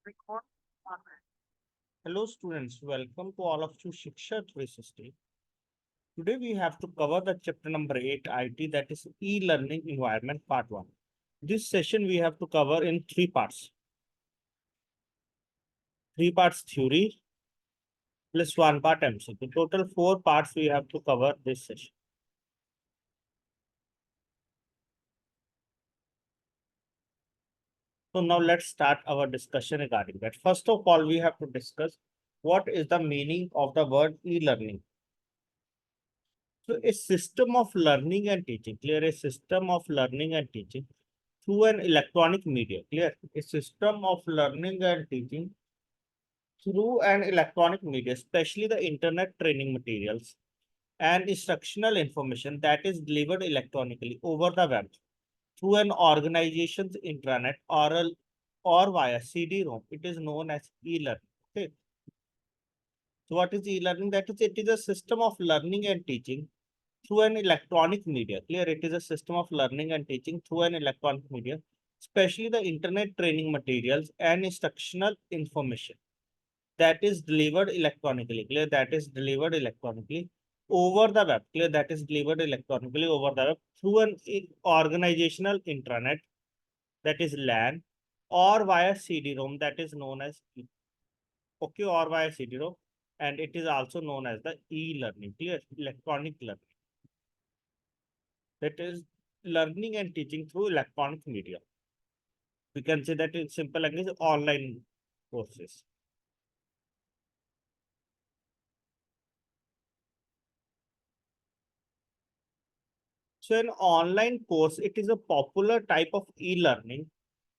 Record progress. Hello students, welcome to all of you Shiksha 360. Today we have to cover the chapter number 8 IT, that is e-learning environment part 1. This session we have to cover in three parts. Three parts theory plus one part MCQ. Total 4 parts we have to cover this session. So now let's start our discussion regarding that. First of all, we have to discuss what is the meaning of the word e-learning. So a system of learning and teaching, clear, a system of learning and teaching through an electronic media, clear, a system of learning and teaching through an electronic media, especially the internet training materials and instructional information that is delivered electronically over the web through an organization's intranet or via CD-ROM. It is known as e-learning. Okay. So what is e-learning? That is, it is a system of learning and teaching through an electronic media. Clear, it is a system of learning and teaching through an electronic media, especially the internet training materials and instructional information that is delivered electronically. Clear, that is delivered electronically over the web. Clear, that is delivered electronically over the web through an organizational intranet, that is LAN, or via CD-ROM, that is known as okay, or via CD-ROM, and it is also known as the e-learning. Clear, electronic learning. That is learning and teaching through electronic media. We can say that in simple language, online courses. So an online course, it is a popular type of e-learning.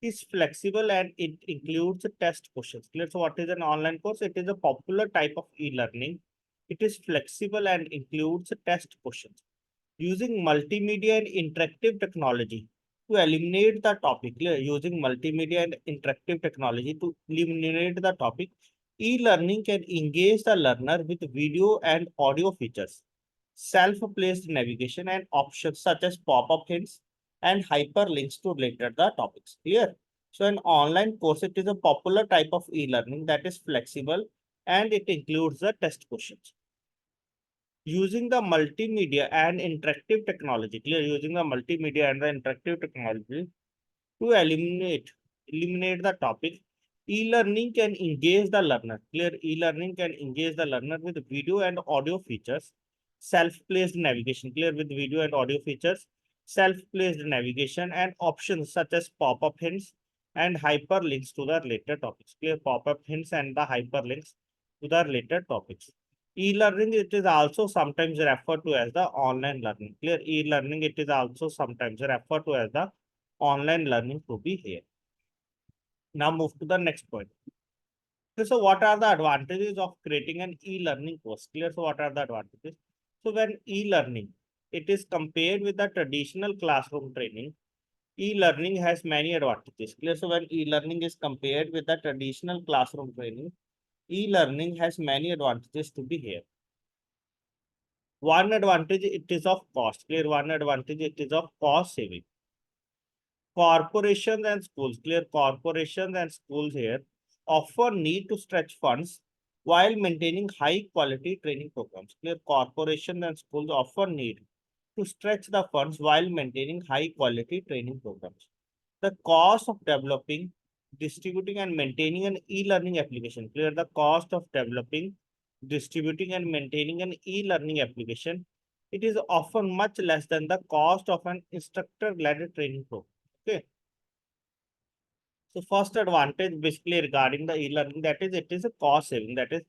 It is flexible and it includes test questions. Clear? So what is an online course? It is a popular type of e-learning. It is flexible and includes test questions. Using multimedia and interactive technology to eliminate the topic. Clear? Using multimedia and interactive technology to eliminate the topic, e-learning can engage the learner with video and audio features, self-placed navigation, and options such as pop-up hints and hyperlinks to related the topics. Clear? So an online course, it is a popular type of e-learning that is flexible and it includes the test questions. Using the multimedia and interactive technology, clear, using the multimedia and the interactive technology to eliminate the topic, e-learning can engage the learner. Clear, e-learning can engage the learner with video and audio features, self-placed navigation, clear, with video and audio features, self-placed navigation, and options such as pop-up hints and hyperlinks to the related topics. Clear, pop-up hints and the hyperlinks to the related topics. E-learning, it is also sometimes referred to as the online learning. Clear, e-learning, it is also sometimes referred to as the online learning to be here. Now move to the next point. So what are the advantages of creating an e-learning course? Clear. So what are the advantages? So when e-learning, it is compared with the traditional classroom training, e-learning has many advantages. Clear. So when e-learning is compared with the traditional classroom training, e-learning has many advantages to be here. One advantage, it is of cost. Clear. One advantage, it is of cost saving. Corporations and schools, clear, corporations and schools here often need to stretch funds while maintaining high quality training programs. Clear, corporations and schools often need to stretch the funds while maintaining high quality training programs. The cost of developing, distributing, and maintaining an e-learning application. Clear, the cost of developing, distributing, and maintaining an e-learning application, it is often much less than the cost of an instructor-led training program. Okay. So first advantage basically regarding the e-learning, that is, it is a cost saving. That is,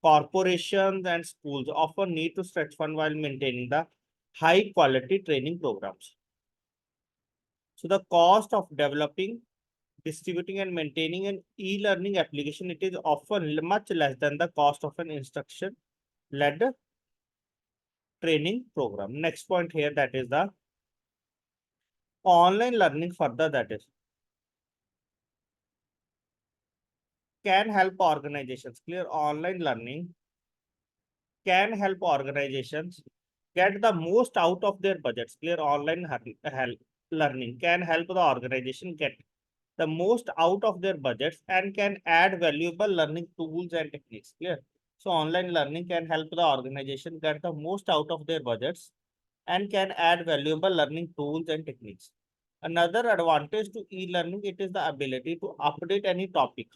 corporations and schools often need to stretch fund while maintaining the high quality training programs. So the cost of developing, distributing, and maintaining an e-learning application, it is often much less than the cost of an instruction-led training program. Next point here, that is the online learning further, that is, can help organizations. Clear, online learning can help organizations get the most out of their budgets. Clear, online learning can help the organization get the most out of their budgets and can add valuable learning tools and techniques. Clear? So online learning can help the organization get the most out of their budgets and can add valuable learning tools and techniques. Another advantage to e-learning, it is the ability to update any topic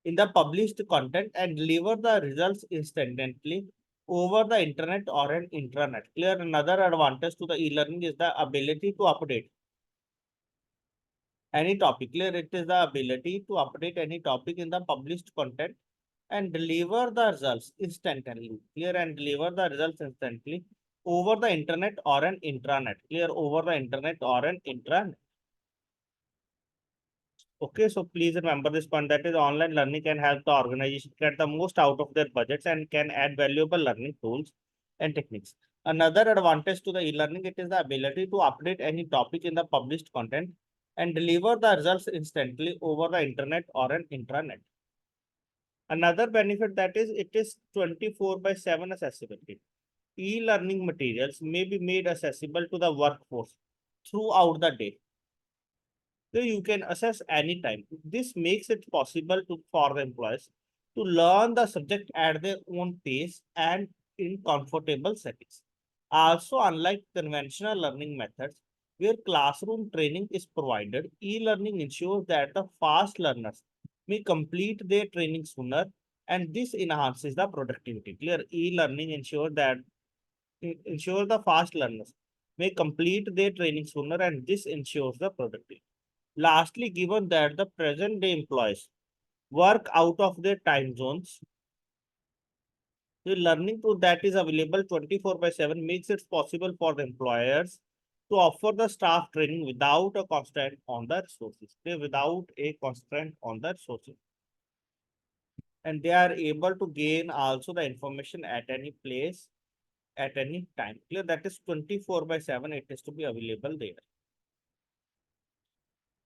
in the published content and deliver the results instantly over the internet or an intranet. Clear? Another advantage to the e-learning is the ability to update any topic. Clear? It is the ability to update any topic in the published content and deliver the results instantly. Clear? And deliver the results instantly over the internet or an intranet. Clear? Over the internet or an intranet. Okay, so please remember this point, that is online learning can help the organization get the most out of their budgets and can add valuable learning tools and techniques. Another advantage to the e-learning, it is the ability to update any topic in the published content and deliver the results instantly over the internet or an intranet. Another benefit, that is it is 24 by 7 accessibility. E-learning materials may be made accessible to the workforce throughout the day, so you can access anytime. This makes it possible for the employees to learn the subject at their own pace and in comfortable settings. Also, unlike conventional learning methods where classroom training is provided, e-learning ensures that the fast learners may complete their training sooner, and this enhances the productivity. Clear? E-learning ensure the fast learners may complete their training sooner, and this ensures the productivity. Lastly, given that the present day employees work out of their time zones, the learning tool that is available 24 by 7 makes it possible for the employers to offer the staff training without a constraint on the resources. Without a constraint on the resources. And they are able to gain also the information at any place, at any time. Clear? That is 24 by 7, it is to be available there.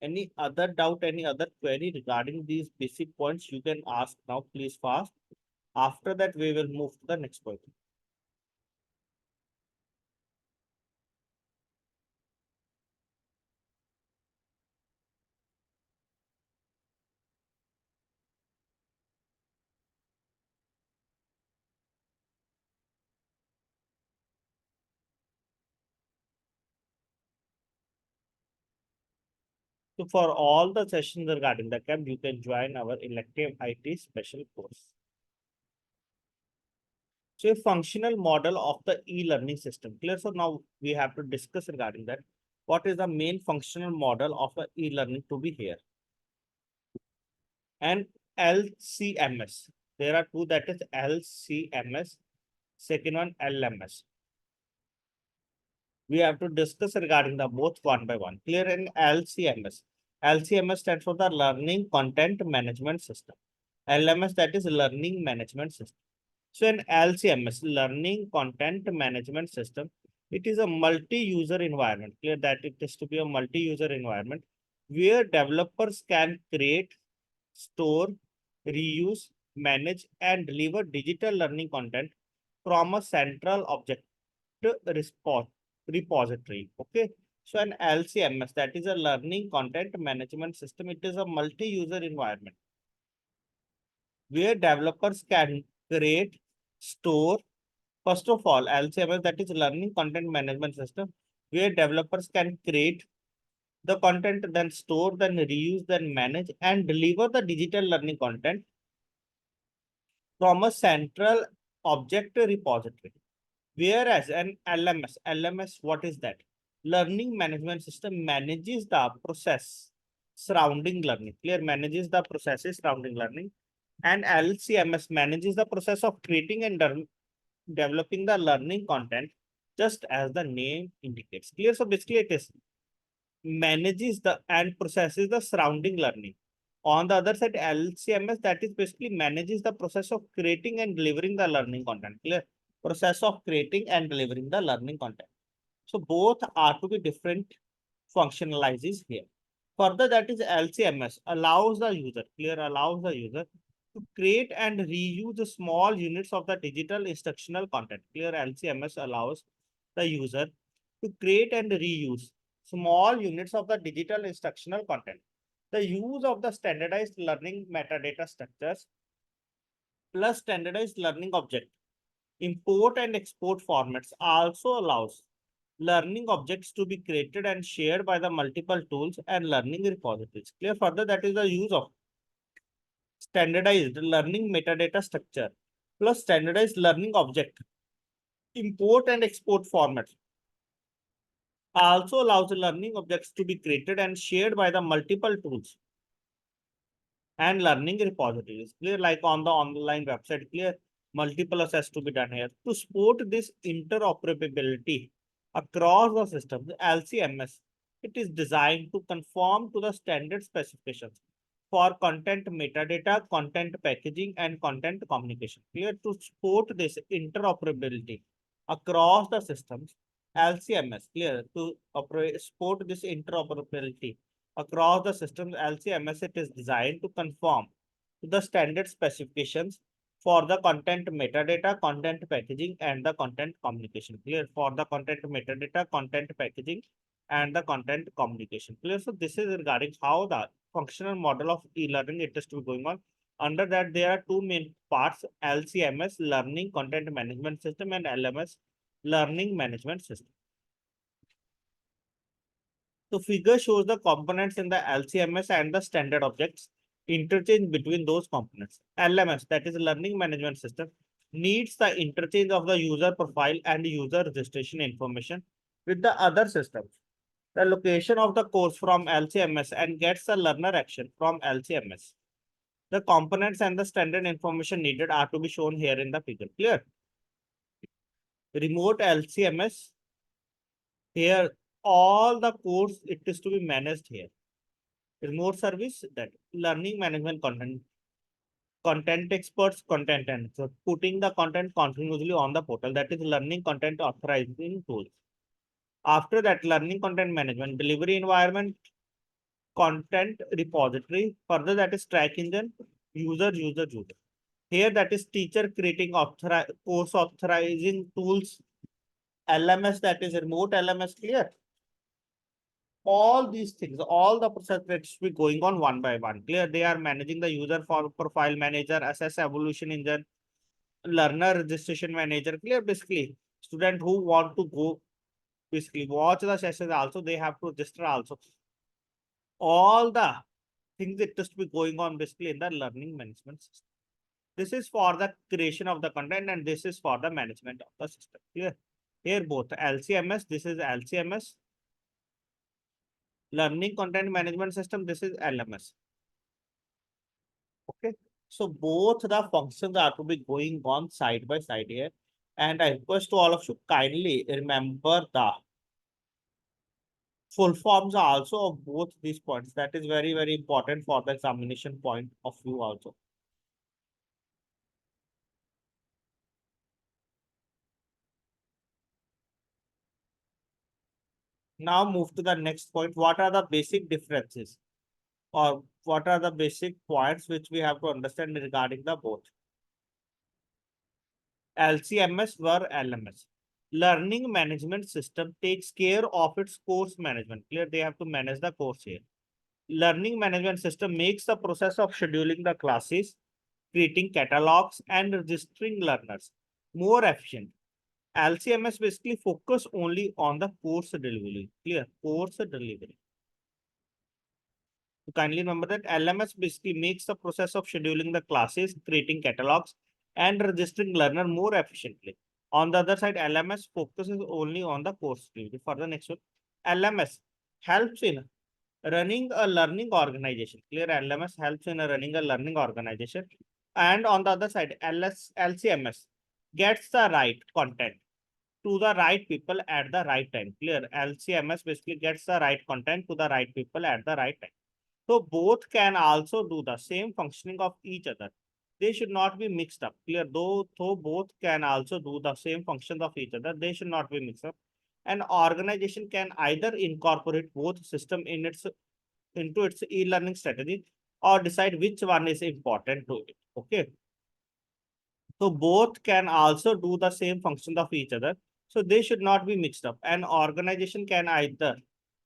Any other doubt, any other query regarding these basic points, you can ask now, please fast. After that, we will move to the next point. So for all the sessions regarding the camp, you can join our elective IT special course. So a functional model of the e-learning system. Clear? So now we have to discuss regarding that. What is the main functional model of the e-learning to be here? And LCMS. There are two, that is LCMS, second one LMS. We have to discuss regarding the both one by one. Clear? In LCMS. LCMS stands for the Learning Content Management System. LMS, that is Learning Management System. So in LCMS, Learning Content Management System, it is a multi-user environment. Clear? That it is to be a multi-user environment where developers can create, store, reuse, manage, and deliver digital learning content from a central object repository. Okay. So an LCMS, that is a learning content management system. It is a multi-user environment where developers can create, store. First of all, LCMS, that is learning content management system, where developers can create the content, then store, then reuse, then manage, and deliver the digital learning content from a central object repository. Whereas an LMS, what is that? Learning management system manages the process surrounding learning. Clear? Manages the processes surrounding learning. And LCMS manages the process of creating and developing the learning content, just as the name indicates. Clear? So basically it is manages the and processes the surrounding learning. On the other side, LCMS, that is basically manages the process of creating and delivering the learning content. Clear? Process of creating and delivering the learning content. So both are to be different functionalizes here. Further, that is LCMS allows the user, clear, allows the user to create and reuse the small units of the digital instructional content. Clear? LCMS allows the user to create and reuse small units of the digital instructional content. The use of the standardized learning metadata structures plus standardized learning object import and export formats also allows learning objects to be created and shared by the multiple tools and learning repositories. Clear? Further, that is the use of standardized learning metadata structure plus standardized learning object import and export formats also allows learning objects to be created and shared by the multiple tools and learning repositories. Clear? Like on the online website, clear? Multiple access to be done here. To support this interoperability across the systems, LCMS, it is designed to conform to the standard specifications for content metadata, content packaging, and content communication. Clear? To support this interoperability across the systems, LCMS, clear? To support this interoperability across the systems, LCMS, it is designed to conform to the standard specifications for the content metadata, content packaging, and the content communication. Clear? For the content metadata, content packaging, and the content communication. Clear? So this is regarding how the functional model of e-learning it is to be going on. Under that, there are two main parts: LCMS, Learning Content Management System, and LMS, Learning Management System. The figure shows the components in the LCMS and the standard objects interchange between those components. LMS, that is Learning Management System, needs the interchange of the user profile and user registration information with the other systems. The location of the course from LCMS and gets the learner action from LCMS. The components and the standard information needed are to be shown here in the figure. Clear? Remote LCMS. Here, all the course it is to be managed here. Remote service, that learning management content experts, content and so putting the content continuously on the portal, that is learning content authorizing tools. After that, learning content management, delivery environment, content repository, further that is track engine, user. Here that is teacher creating course authorizing tools, LMS, that is remote LMS. Clear? All these things, all the process that should be going on one by one. Clear? They are managing the user for profile manager, assess evolution engine, learner registration manager. Clear? Basically, student who want to go basically watch the sessions also, they have to register also. All the things that just be going on basically in the learning management system. This is for the creation of the content and this is for the management of the system. Clear? Here both LCMS, this is LCMS. Learning content management system, this is LMS. Okay. So both the functions are to be going on side by side here. And I request to all of you kindly remember the full forms also of both these points. That is very, very important for the examination point of view also. Now move to the next point. What are the basic differences or what are the basic points which we have to understand regarding the both? LCMS or LMS. Learning management system takes care of its course management. Clear? They have to manage the course here. Learning management system makes the process of scheduling the classes, creating catalogs, and registering learners more efficient. LCMS basically focus only on the course delivery. Clear? Course delivery. So kindly remember that LMS basically makes the process of scheduling the classes, creating catalogs, and registering learner more efficiently. On the other side, LMS focuses only on the course delivery. For the next one, LMS helps in running a learning organization. Clear? LMS helps in running a learning organization. And on the other side, LCMS gets the right content to the right people at the right time. Clear? LCMS basically gets the right content to the right people at the right time. So both can also do the same functioning of each other. They should not be mixed up. Clear? Though both can also do the same functions of each other, they should not be mixed up. An organization can either incorporate both system into its e-learning strategy or decide which one is important to it. Okay. So both can also do the same functions of each other. So they should not be mixed up. An organization can either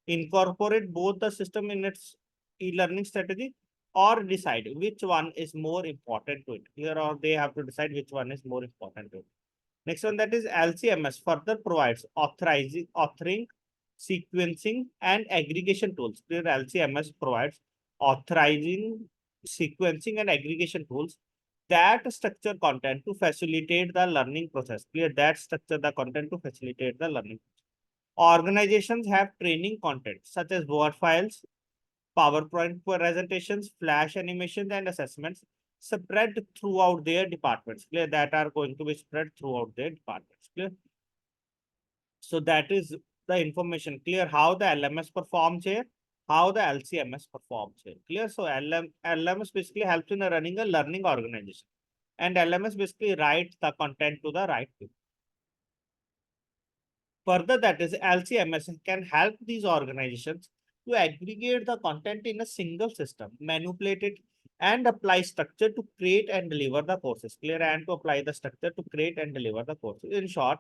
incorporate both the system in its e-learning strategy, or decide which one is more important to it. Here, or they have to decide which one is more important to it. Next one, that is LCMS further provides authoring, sequencing, and aggregation tools. Here, LCMS provides authorizing, sequencing, and aggregation tools that structure content to facilitate the learning process. Clear, that structure the content to facilitate the learning. Organizations have training content such as Word files, PowerPoint presentations, Flash animations, and assessments spread throughout their departments. Clear, that are going to be spread throughout their departments. Clear. So that is the information. Clear how the LMS performs here, how the LCMS performs here. Clear. So LMS basically helps in running a learning organization, and LMS basically writes the content to the right people. Further, that is LCMS can help these organizations to aggregate the content in a single system, manipulate it, and apply structure to create and deliver the courses. Clear, and to apply the structure to create and deliver the courses. In short,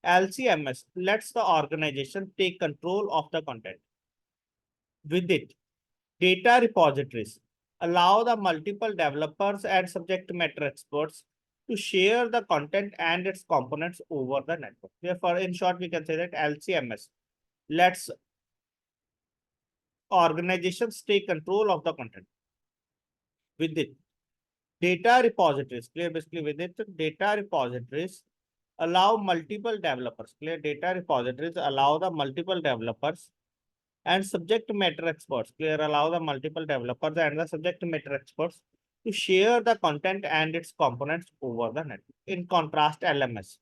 LCMS lets the organization take control of the content. With it, data repositories allow the multiple developers and subject matter experts to share the content and its components over the network. Therefore, in short, we can say that LCMS lets organizations take control of the content. With it, data repositories, clear, basically with it, data repositories allow multiple developers, clear, data repositories allow the multiple developers and subject matter experts, clear, allow the multiple developers and the subject matter experts to share the content and its components over the network. In contrast, LMS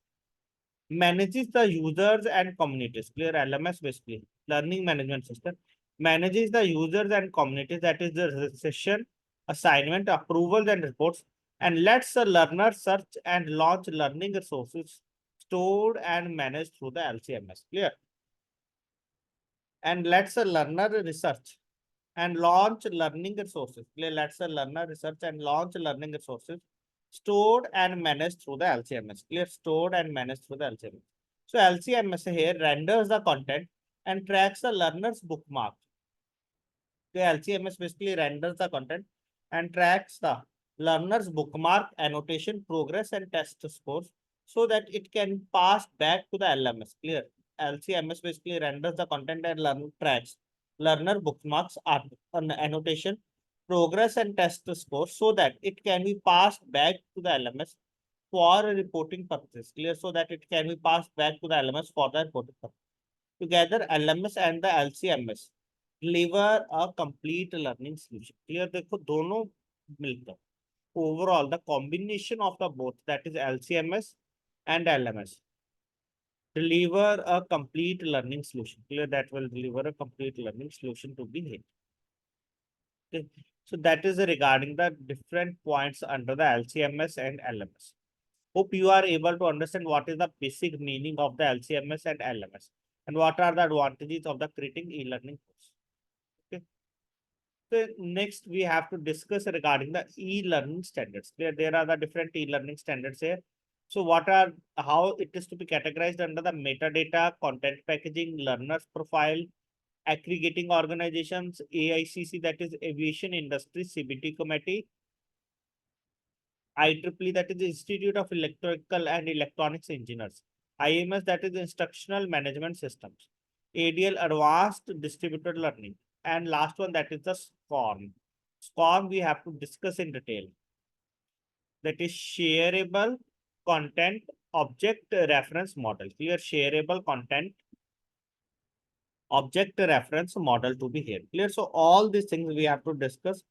manages the users and communities. Clear, LMS basically learning management system manages the users and communities, that is the session, assignment, approvals, and reports, and lets the learner search and launch learning resources stored and managed through the LCMS. Clear, and lets a learner research and launch learning resources. Let's a learner research and launch learning resources stored and managed through the LCMS. Clear, stored and managed through the LCMS. So LCMS here renders the content and tracks the learner's bookmark. The LCMS basically renders the content and tracks the learner's bookmark, annotation, progress, and test scores so that it can pass back to the LMS. Clear. LCMS basically renders the content and tracks learner bookmarks, annotation, progress, and test scores so that it can be passed back to the LMS for reporting purposes. Clear. So that it can be passed back to the LMS for the reporting purpose. Together, LMS and the LCMS deliver a complete learning solution. Clear, देखो दोनों मिलकर overall the combination of the both, that is LCMS and LMS, deliver a complete learning solution. Clear, that will deliver a complete learning solution to be hit. Okay. So that is regarding the different points under the LCMS and LMS. Hope you are able to understand what is the basic meaning of the LCMS and LMS and what are the advantages of the creating e-learning course. Okay. So next we have to discuss regarding the e-learning standards. There are the different e-learning standards here. So how it is to be categorized under the metadata, content packaging, learners profile, aggregating organizations, AICC, that is Aviation Industry CBT Committee, IEEE, that is the Institute of Electrical and Electronics Engineers, IMS, that is Instructional Management Systems, ADL, Advanced Distributed Learning, and last one, that is the SCORM. SCORM we have to discuss in detail. That is Shareable Content Object Reference Model. Here, shareable content object reference model to be here. Clear. So all these things we have to discuss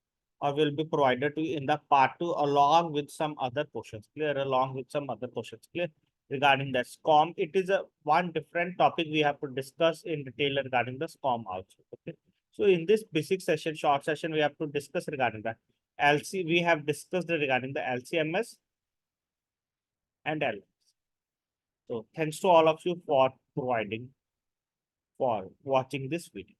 or will be provided to you in the part 2 along with some other questions. Clear, along with some other questions. Clear, regarding the SCORM. It is a one different topic we have to discuss in detail regarding the SCORM also. Okay. So in this basic session, short session, we have to discuss regarding the LC. We have discussed regarding the LCMS and LMS. So thanks to all of you for watching this video.